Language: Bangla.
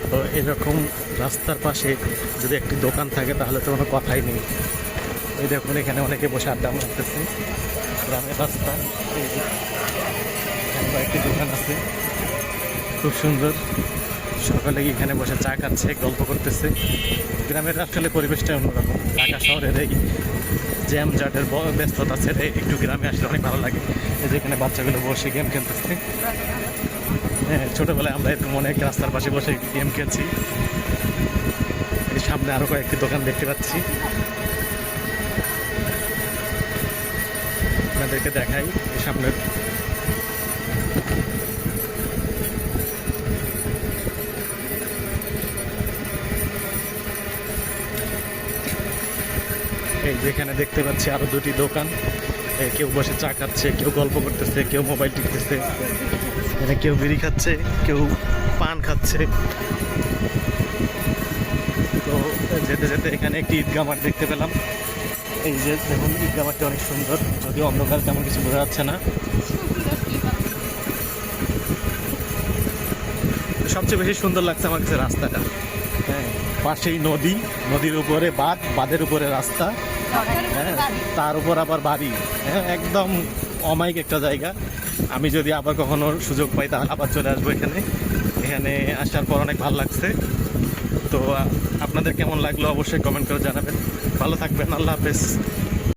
তো এরকম রাস্তার পাশে যদি একটি দোকান থাকে তাহলে তো কোনো কথাই নেই। এই দেখুন এখানে অনেকে বসে আড্ডা মারতেছে, গ্রামের রাস্তা। এই যে এখানে একটি দোকান আছে, খুব সুন্দর। সকালে এখানে বসে চা খাচ্ছে, গল্প করতেছে। গ্রামের আসলে পরিবেশটা অন্যরকম। ঢাকা শহরের এই জ্যাম জাটের ব্যস্ততা ছেড়ে একটু গ্রামে আসলে অনেক ভালো লাগে। এই যে এখানে বাচ্চাগুলো বসে গেম খেলতেছে। হ্যাঁ, ছোটোবেলায় আমরা এরকম অনেক রাস্তার পাশে বসে গেম খেলছি। এই সামনে আরও কয়েকটি দোকান দেখতে পাচ্ছি, আপনাদেরকে দেখাই। এই সামনের এই যেখানে দেখতে পাচ্ছি আরো দুটি দোকান। কেউ বসে চা খাচ্ছে, কেউ গল্প করতেছে, কেউ মোবাইল টিপতেছে, মানে কেউ বিড়ি খাচ্ছে, কেউ পান খাচ্ছে। তো যেতে যেতে এখানে একটি ঈদগাহ মাঠ দেখতে পেলাম। এই যে দেখুন ঈদগাহ মাঠটি অনেক সুন্দর, যদিও অন্ধকার তেমন কিছু বোঝা যাচ্ছে না। সবচেয়ে বেশি সুন্দর লাগছে আমার কাছে রাস্তাটা। হ্যাঁ, পাশেই নদী, নদীর উপরে বাঁধ, বাঁধের উপরে রাস্তা, হ্যাঁ, তার উপর আবার বাড়ি। হ্যাঁ, একদম অমায়িক একটা জায়গা। আমি যদি আবার কখনো সুযোগ পাই তাহলে আবার চলে আসবো এখানে। এখানে আসার পর অনেক ভালো লাগছে। তো আপনাদের কেমন লাগলো অবশ্যই কমেন্ট করে জানাবেন। ভালো থাকবেন, আল্লাহ হাফেজ।